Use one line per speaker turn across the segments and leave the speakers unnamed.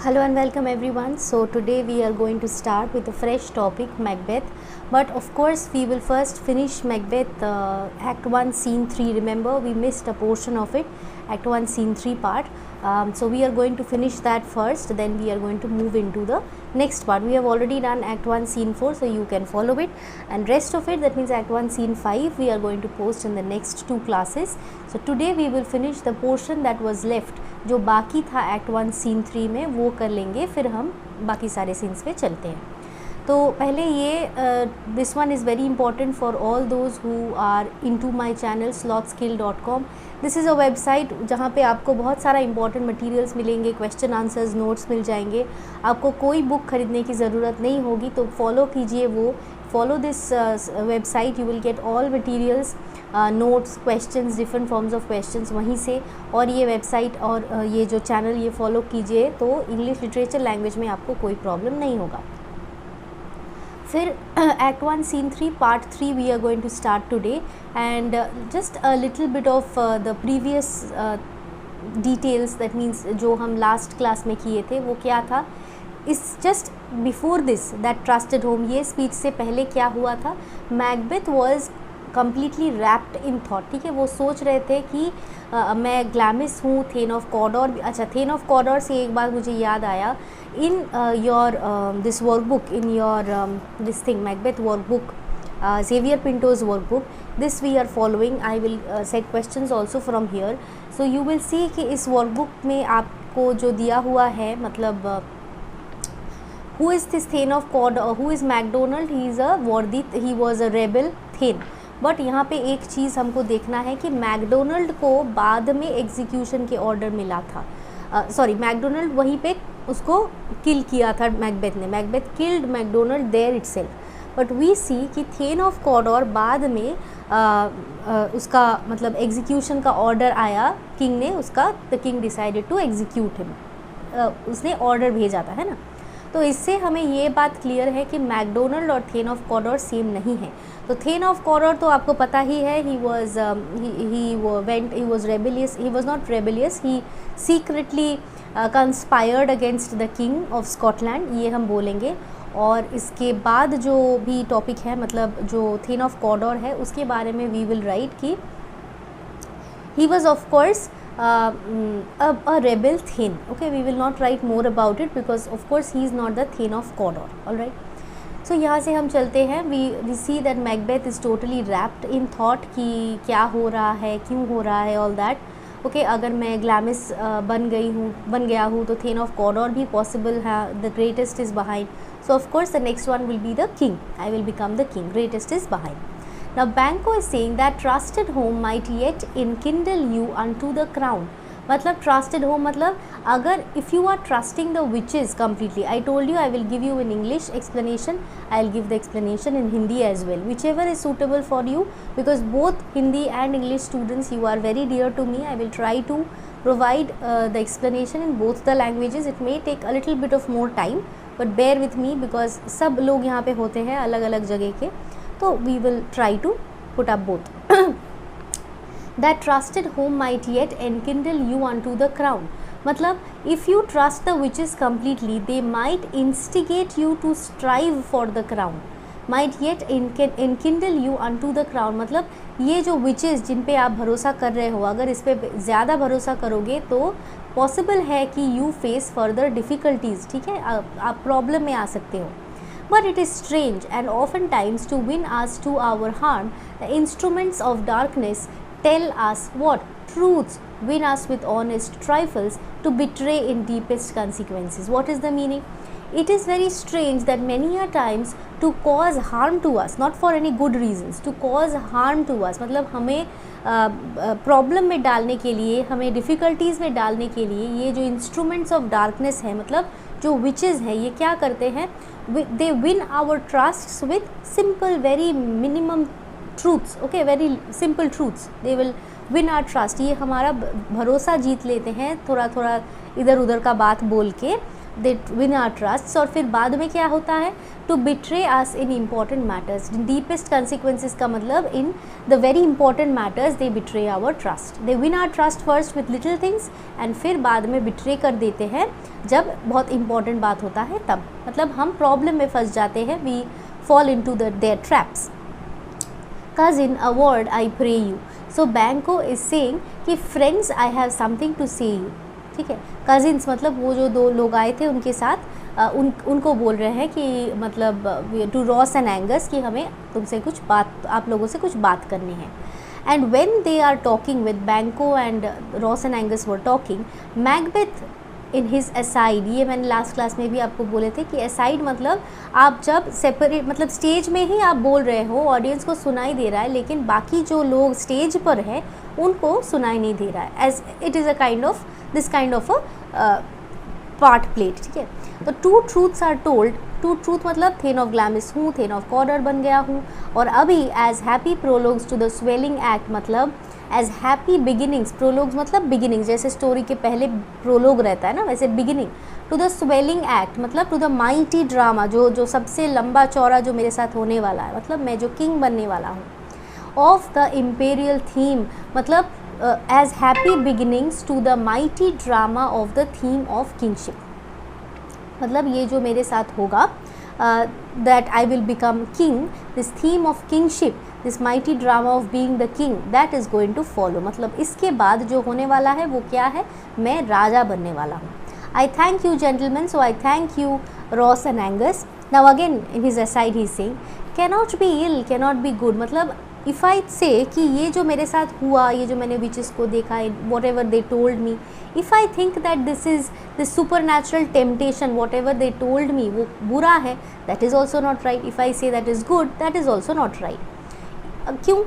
Hello and welcome everyone. So today we are going to start with a fresh topic, Macbeth. But of course we will first finish Macbeth Act 1 Scene 3. Remember we missed a portion of it, Act 1 Scene 3 part. So we are going to finish that first, then we are going to move into the next part. We have already done Act 1 Scene 4, so you can follow it, and rest of it, that means Act 1 Scene 5, we are going to post in the next two classes. So today we will finish the portion that was left, जो बाकी था Act 1 Scene 3 में, वो कर लेंगे, फिर हम बाकी सारे सीन्स पे चलते हैं. तो पहले ये this one is very important for all those who are into my channel slothskill.com. This is a website जहाँ पे आपको बहुत सारा इंपॉर्टेंट मटेरियल्स मिलेंगे, क्वेश्चन आंसर्स, नोट्स मिल जाएंगे. आपको कोई बुक खरीदने की ज़रूरत नहीं होगी, तो फॉलो कीजिए वो. Follow this website, you will get all materials, notes, questions, different forms of questions वहीं से. और ये वेबसाइट और ये जो चैनल ये फॉलो कीजिए तो इंग्लिश लिटरेचर लैंग्वेज में आपको कोई प्रॉब्लम नहीं होगा. फिर Act 1 Scene 3 Part 3 we are going to start today, and just a little bit of the previous details, that means जो हम लास्ट क्लास में किए थे वो क्या था. इस just before this that trusted home, ये स्पीच से पहले क्या हुआ था, Macbeth was completely wrapped in thought. ठीक है, वो सोच रहे थे कि मैं ग्लैमिस हूँ, थेन ऑफ कॉडोर. अच्छा, थेन ऑफ कॉडोर से एक बात मुझे याद आया, in your this workbook, in your this thing Macbeth workbook, Xavier Pinto's workbook, this we are following. I will set questions also from here, so you will see कि इस workbook में आपको जो दिया हुआ है, मतलब who is this Thane of Cawdor, who is MacDonald, he is a worthy, he was a rebel Thane. But यहाँ पे एक चीज़ हमको देखना है कि मैकडोनल्ड को बाद में एग्जीक्यूशन के ऑर्डर मिला था. सॉरी, मैकडोनल्ड वहीं पे उसको किल किया था मैकबेथ ने. Macbeth killed Macdonwald there itself. But we see कि थेन ऑफ कॉडोर बाद में उसका मतलब एग्जीक्यूशन का ऑर्डर आया, किंग ने उसका, the king decided to execute him, उसने ऑर्डर भेजा था, है ना. तो इससे हमें ये बात क्लियर है कि मैकडोनल्ड और थेन ऑफ कॉडोर सेम नहीं है. तो थेन ऑफ कॉडोर तो आपको पता ही है, he was rebellious, he was not rebellious, he secretly conspired against the king of Scotland, ये हम बोलेंगे. और इसके बाद जो भी टॉपिक है, मतलब जो थेन ऑफ कॉडोर है, उसके बारे में वी विल राइट कि he was of course a rebel Thane. Okay, we will not write more about it because of course he is not the Thane of Cawdor. All right. So यहाँ से हम चलते हैं. We see that Macbeth is totally wrapped in thought कि क्या हो रहा है, क्यों हो रहा है, all that. Okay, अगर मैं ग्लैमिस बन गया हूँ तो Thane of Cawdor भी possible है. The greatest is behind. So of course the next one will be the king. I will become the king. Greatest is behind. Now Banquo is saying that trusted home might yet enkindle you unto the crown. मतलब trusted home मतलब अगर if you are trusting the witches completely, I told you I will give you in English explanation, I will give the explanation in Hindi as well, whichever is suitable for you, because both Hindi and English students, you are very dear to me. I will try to provide the explanation in both the languages. It may take a little bit of more time, but bear with me because सब लोग यहाँ पे होते हैं अलग अलग जगह के, तो we will try to put up both. That trusted home might yet enkindle you unto the crown. मतलब if you trust the witches completely, they might instigate you to strive for the crown. Might yet enkindle you unto the crown. मतलब ये जो witches जिन पे आप भरोसा कर रहे हो, अगर इस पे ज़्यादा भरोसा करोगे तो पॉसिबल है कि you face further difficulties. ठीक है, आप प्रॉब्लम में आ सकते हो. But it is strange, and oftentimes to win us to our harm, the instruments of darkness tell us what truths, win us with honest trifles to betray in deepest consequences. What is the meaning? It is very strange that many a times to cause harm to us, not for any good reasons, to cause harm to us, मतलब हमें problem में डालने के लिए, हमें difficulties में डालने के लिए ये जो इंस्ट्रूमेंट्स ऑफ डार्कनेस है, मतलब जो विचेज़ हैं, ये क्या करते हैं, they win our trust with simple very minimum truths. Okay, very simple truths, they will win our trust. ये हमारा भरोसा जीत लेते हैं थोड़ा थोड़ा इधर उधर का बात बोल के, दे विन आवर ट्रस्ट, और फिर बाद में क्या होता है, to betray us in important matters. Deepest consequences का मतलब in the very important matters they betray our trust. They win our trust first with little things and फिर बाद में बिट्रे कर देते हैं जब बहुत इंपॉर्टेंट बात होता है तब। मतलब हम प्रॉब्लम में फंस जाते हैं, we fall in to their traps. Cousin, a word I pray you. So Banco is saying कि friends I have something to say you. ठीक है, कजिन्स मतलब वो जो दो लोग आए थे उनके साथ उनको बोल रहे हैं कि मतलब टू रॉस एंड एंगस कि हमें तुमसे कुछ बात, आप लोगों से कुछ बात करनी है। And when they are talking with Banquo and Ross and Angus were talking, Macbeth in his aside, ये मैंने लास्ट क्लास में भी आपको बोले थे कि असाइड मतलब आप जब सेपरेट, मतलब स्टेज में ही आप बोल रहे हो, ऑडियंस को सुनाई दे रहा है, लेकिन बाकी जो लोग स्टेज पर हैं उनको सुनाई नहीं दे रहा है, as it is a kind of this kind of a part plate. ठीक है, तो two truths are told. Two truth मतलब थेन ऑफ ग्लैमिस हूँ, थेन ऑफ कॉर्डर बन गया हूँ, और अभी as happy prologues to the swelling act मतलब एज हैप्पी बिगिनिंग्स। प्रोलॉग्स मतलब बिगिनिंग्स, जैसे स्टोरी के पहले प्रोलॉग रहता है ना, वैसे beginning. To the swelling act मतलब टू द माइटी ड्रामा, जो सबसे लंबा चौड़ा जो मेरे साथ होने वाला है, मतलब मैं जो किंग बनने वाला हूँ। ऑफ द इम्पेरियल थीम मतलब as happy beginnings to the mighty drama of the theme of kingship. मतलब ये जो मेरे साथ होगा, that I will become king, this theme of kingship, this mighty drama of being the king, that is going to follow। मतलब इसके बाद जो होने वाला है वो क्या है, मैं राजा बनने वाला हूँ। I thank you gentlemen, so I thank you Ross and Angus। Now again in his aside he is saying cannot be ill, cannot be good। मतलब इफ़ आई से कि ये जो मेरे साथ हुआ, ये जो मैंने विचेस को देखा है, whatever they told me, if I think that this is this supernatural temptation, whatever they told me वो बुरा है, that is also not right. If I say that is good, that is also not right. क्यों?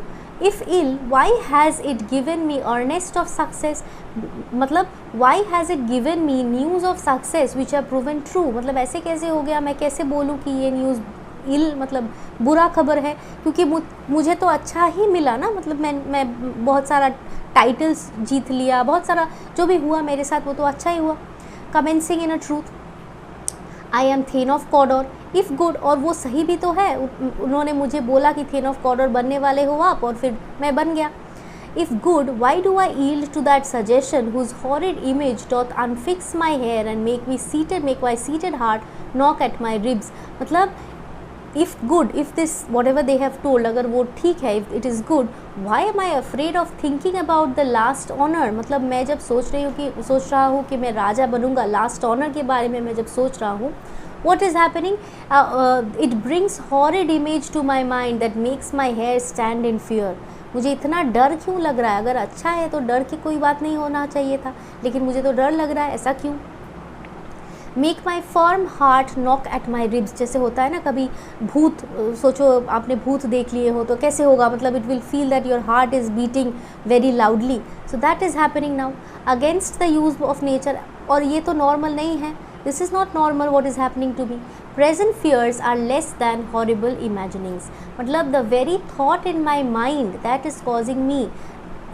If ill, why has it given me earnest of success, मतलब why has it given me news of success which are proven true. मतलब ऐसे कैसे हो गया, मैं कैसे बोलूँ कि ये न्यूज़ इल मतलब बुरा खबर है, क्योंकि मुझे तो अच्छा ही मिला ना। मतलब मैं बहुत सारा टाइटल्स जीत लिया, बहुत सारा जो भी हुआ मेरे साथ वो तो अच्छा ही हुआ। Commencing in a truth, I am thane of Cawdor if good, और वो सही भी तो है, उन्होंने मुझे बोला कि थेन ऑफ कॉर्डर बनने वाले हो आप, और फिर मैं बन गया। If good, why do I yield to that suggestion whose horrid image doth unfix my hair and make my seated heart knock at my ribs। मतलब if good, if this whatever they have told अगर वो ठीक है, if it is good, why am I afraid of thinking about the last honor। मतलब मैं जब सोच रहा हूँ कि मैं राजा बनूंगा, लास्ट ऑनर के बारे में मैं जब सोच रहा हूँ, what is happening, it brings horrid image to my mind that makes my hair stand in fear। मुझे इतना डर क्यों लग रहा है? अगर अच्छा है तो डर की कोई बात नहीं होना चाहिए था, लेकिन मुझे तो डर लग रहा है, ऐसा क्यों? Make my firm heart knock at my ribs, जैसे होता है ना कभी भूत, सोचो आपने भूत देख लिए हो तो कैसे होगा, मतलब it will feel that your heart is beating very loudly. So that is happening now against the use of nature. और ये तो नॉर्मल नहीं है, this is not normal what is happening to me. Present fears are less than horrible imaginings, मतलब the very thought in my mind that is causing me,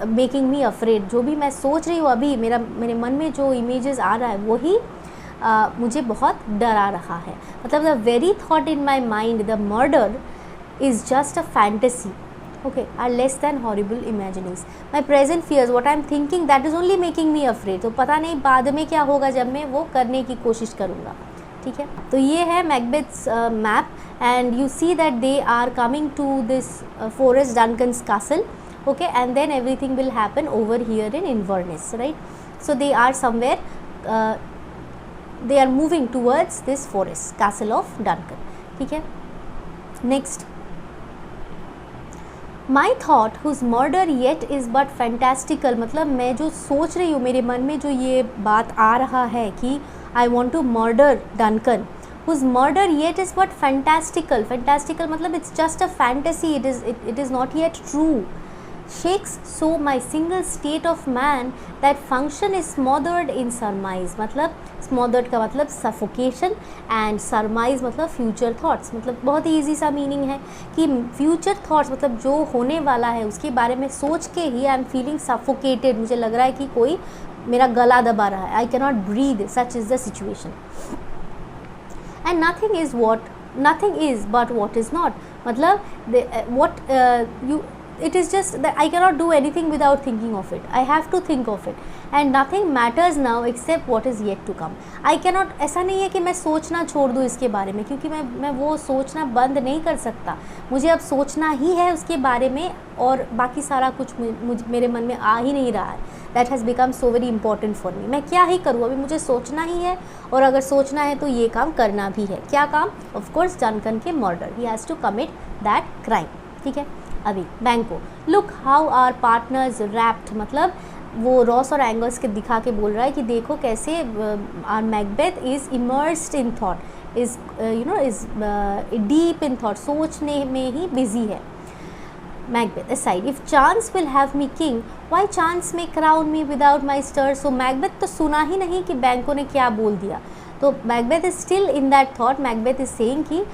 making me afraid. जो भी मैं सोच रही हूँ अभी, मेरे मन में जो इमेजेस आ रहा है वही मुझे बहुत डरा रहा है। मतलब the very thought in my mind, the murder is just a fantasy, okay, are less than horrible imaginings. My present fears, what I am thinking that is only making me afraid. तो पता नहीं बाद में क्या होगा जब मैं वो करने की कोशिश करूँगा। ठीक है, तो ये है Macbeth's map, and you see that they are coming to this forest Duncan's castle, okay, and then everything will happen over here in Inverness, right? So they are somewhere they are moving towards this forest, castle of Duncan। ठीक है, next, my thought whose murder yet is but fantastical, मतलब मैं जो सोच रही हूँ, मेरे मन में जो ये बात आ रहा है कि I want to murder Duncan, whose murder yet is but fantastical मतलब it's just a fantasy, it is not yet true। shakes so my single state of man that function is smothered in surmise, मतलब smothered का मतलब suffocation and surmise मतलब future thoughts। मतलब बहुत ही easy सा meaning है कि future thoughts मतलब जो होने वाला है उसके बारे में सोच के ही आई एम फीलिंग suffocated, मुझे लग रहा है कि कोई मेरा गला दबा रहा है, I cannot breathe, such is the situation। And nothing is but what is not, मतलब what you it is just that I cannot do anything without thinking of it. I have to think of it and nothing matters now except what is yet to come. I cannot, ऐसा नहीं है कि मैं सोचना छोड़ दूँ इसके बारे में, क्योंकि मैं वो सोचना बंद नहीं कर सकता, मुझे अब सोचना ही है उसके बारे में, और बाकी सारा कुछ मेरे मन में आ ही नहीं रहा है. That has become so very important for me. मैं क्या ही करूँ, अभी मुझे सोचना ही है, और अगर सोचना है तो ये काम करना भी है. क्या काम? ऑफकोर्स डनकन के murder. He has to commit that crime. ठीक है. अभी Banquo, look how our partners wrapped, मतलब वो रॉस और एंगल्स के दिखा के बोल रहा है कि देखो कैसे our Macbeth is immersed in thought, is is deep in thought, सोचने में ही बिजी है. Macbeth aside, if chance will have me king why chance may crown me without my stir. So Macbeth तो सुना ही नहीं कि बैंको ने क्या बोल दिया. तो Macbeth is still in that thought. Macbeth is saying कि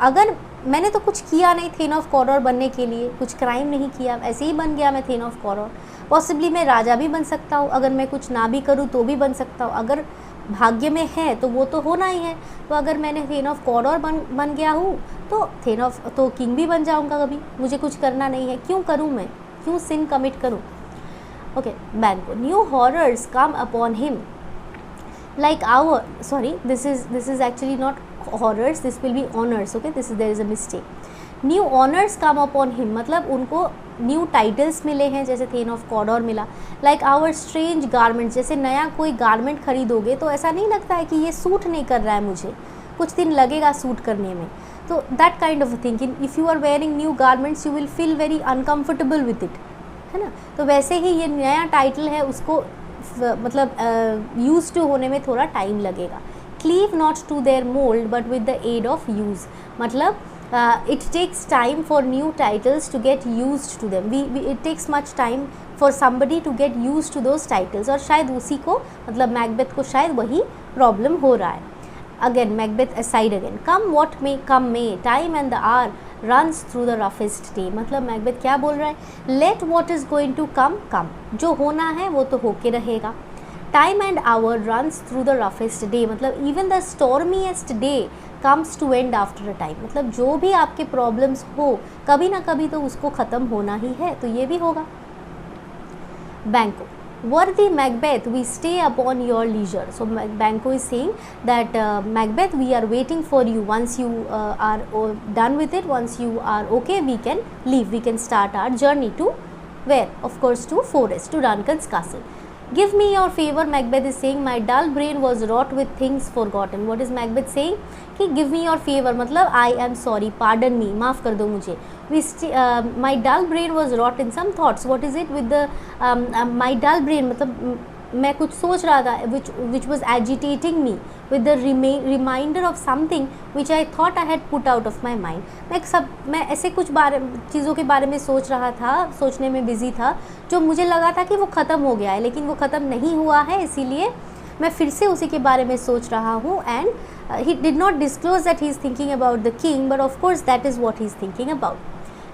अगर मैंने तो कुछ किया नहीं थेन ऑफ कॉरर बनने के लिए, कुछ क्राइम नहीं किया, ऐसे ही बन गया मैं थेन ऑफ कॉरर. पॉसिबली मैं राजा भी बन सकता हूँ, अगर मैं कुछ ना भी करूँ तो भी बन सकता हूँ. अगर भाग्य में है तो वो तो होना ही है. तो अगर मैंने थेन ऑफ कॉरर बन गया हूँ तो थेन ऑफ तो किंग भी बन जाऊँगा कभी. मुझे कुछ करना नहीं है, क्यों करूँ मैं, क्यों सिन कमिट करूँ. ओके. बैंको, new horrors come upon him like our, sorry, this is actually not horrors, this will be honors. Okay, there is a mistake. New honors come upon him, मतलब उनको न्यू टाइटल्स मिले हैं, जैसे then of corer मिला. Like our strange garments, जैसे नया कोई garment खरीदोगे तो ऐसा नहीं लगता है कि ये सूट नहीं कर रहा है, मुझे कुछ दिन लगेगा सूट करने में. तो that kind of thing, if you are wearing new garments you will feel very uncomfortable with it, है ना. तो वैसे ही ये नया टाइटल है, उसको मतलब यूज टू होने में थोड़ा टाइम लगेगा. Cleave not to their mould but with the aid of use, मतलब it takes time for new titles to get use to them. It takes much time for somebody to get use to those titles. और शायद उसी को, मतलब Macbeth को शायद वही problem हो रहा है. Again Macbeth aside again, come what may come may, time and the hour runs through the roughest day. मतलब मैकबेथ क्या बोल रहा है, let what is going to come come, जो होना है वो तो होके रहेगा. Time and hour runs through the roughest day, मतलब even the stormiest day comes to end after a time. मतलब जो भी आपके प्रॉब्लम्स हो कभी ना कभी तो उसको ख़त्म होना ही है, तो ये भी होगा. बैंको, worthy Macbeth, we stay upon your leisure. So Banquo is saying that Macbeth, we are waiting for you. Once you are done with it, once you are okay, we can leave, we can start our journey to where? Of course to Forest, to Duncan's castle. Give me your favor, Macbeth is saying, my dull brain was wrought with things forgotten. What is Macbeth saying? कि give me your favor, मतलब I am sorry, pardon me, माफ़ कर दो मुझे. My dull brain was wrought in some thoughts. What is it with the my dull brain, मतलब मैं कुछ सोच रहा था which was agitating me with the reminder of something which I thought I had put out of my mind. मैं ऐसे कुछ चीज़ों के बारे में सोच रहा था, सोचने में बिज़ी था, जो मुझे लगा था कि वो ख़त्म हो गया है, लेकिन वो ख़त्म नहीं हुआ है, इसीलिए मैं फिर से उसी के बारे में सोच रहा हूँ. And he did not disclose that he is thinking about the king, but of course that is what he is thinking about.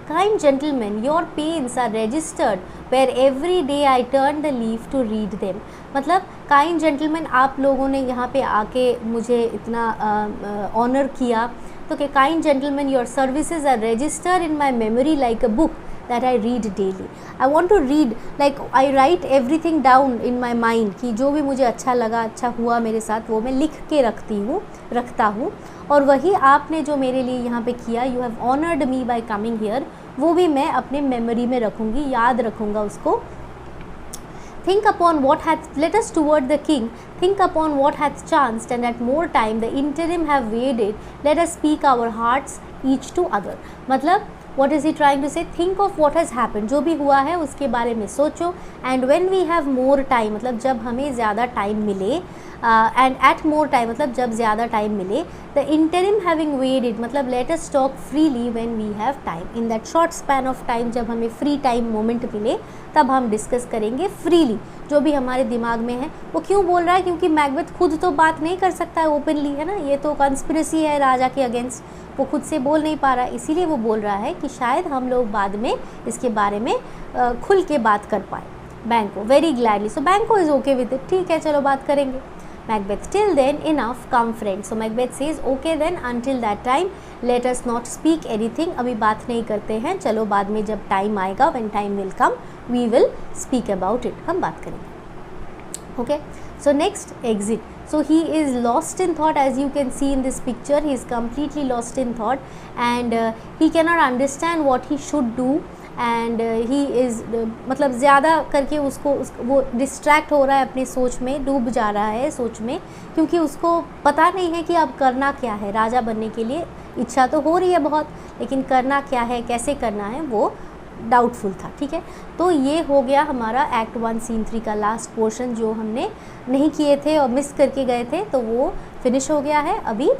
Kind gentlemen, your pains are registered where every day I turn the leaf to read them. मतलब kind gentlemen, आप लोगों ने यहाँ पे आके मुझे इतना honour किया, तो कि kind gentlemen, your services are registered in my memory like a book that I read daily. I want to read, like I write everything down in my mind, कि जो भी मुझे अच्छा लगा, अच्छा हुआ मेरे साथ, वो मैं लिख के रखता हूँ. और वही आपने जो मेरे लिए यहाँ पे किया, you have honored me by coming here, वो भी मैं अपने मेमोरी में रखूँगी, याद रखूँगा उसको. Think upon what hath led us toward the king, think upon what hath chanced, and at more time the interim have waited, let us speak our hearts each to other. मतलब what is he trying to say? Think of what has happened, जो भी हुआ है उसके बारे में सोचो. and when we have more time, मतलब जब हमें ज़्यादा टाइम मिले, and at more time, मतलब जब ज़्यादा टाइम मिले, the interim having waited, मतलब let us talk freely when we have time. in that short span of time, जब हमें फ्री टाइम मोमेंट मिले, तब हम डिस्कस करेंगे फ्रीली जो भी हमारे दिमाग में है. वो क्यों बोल रहा है? क्योंकि मैकबेथ खुद तो बात नहीं कर सकता है ओपनली, है ना, ये तो कॉन्स्पिरेसी है राजा के अगेंस्ट, वो खुद से बोल नहीं पा रहा है, इसीलिए वो बोल रहा है कि शायद हम लोग बाद में इसके बारे में खुल के बात कर पाए. बैंको, वेरी ग्लैडली. सो बैंको इज़ ओके विद इट, ठीक है चलो बात करेंगे. Macbeth, till then enough, come friends. So Macbeth says, okay then, until that time let us not speak anything. अभी बात नहीं करते हैं, चलो बाद में जब टाइम आएगा, when time will come, we will speak about it, हम बात करेंगे. Okay, so next, exit. So he is lost in thought, as you can see in this picture. He is completely lost in thought, and he cannot understand what he should do, and he is मतलब ज़्यादा करके उसको वो distract हो रहा है अपनी सोच में, डूब जा रहा है सोच में, क्योंकि उसको पता नहीं है कि अब करना क्या है. राजा बनने के लिए इच्छा तो हो रही है बहुत, लेकिन करना क्या है, कैसे करना है, वो डाउटफुल था. ठीक है, तो ये हो गया हमारा एक्ट 1 सीन 3 का लास्ट पोर्शन, जो हमने नहीं किए थे और मिस करके गए थे, तो वो फिनिश हो गया है. अभी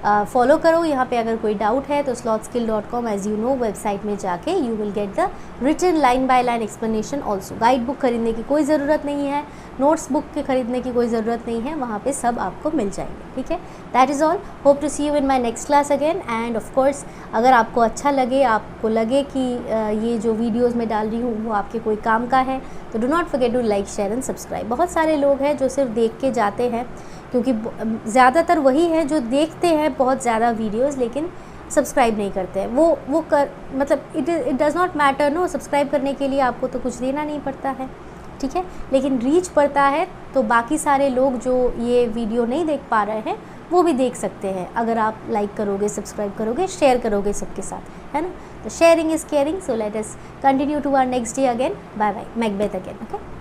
फॉलो करो. यहाँ पे अगर कोई डाउट है तो slothskill.com, as you know, website में जाके you will get the written line by line explanation also. Guide book खरीदने की कोई ज़रूरत नहीं है, नोट्स बुक के खरीदने की कोई ज़रूरत नहीं है, वहाँ पे सब आपको मिल जाएंगे. ठीक है, that is all. Hope to see you in my next class again. And of course अगर आपको अच्छा लगे, आपको लगे कि ये जो वीडियोज़ मैं डाल रही हूँ वो आपके कोई काम का है, तो do not forget to like, share and subscribe. बहुत सारे लोग हैं जो सिर्फ देख के जाते हैं, क्योंकि ज़्यादातर वही है जो देखते हैं बहुत ज़्यादा वीडियोस, लेकिन सब्सक्राइब नहीं करते हैं. वो कर मतलब it does not matter no. Subscribe करने के लिए आपको तो कुछ देना नहीं पड़ता है, ठीक है, लेकिन रीच पड़ता है, तो बाकी सारे लोग जो ये वीडियो नहीं देख पा रहे हैं वो भी देख सकते हैं अगर आप लाइक करोगे, सब्सक्राइब करोगे, शेयर करोगे सबके साथ, है ना. तो sharing is caring. So let us continue to our next day again. Bye bye. Macbeth again. Okay.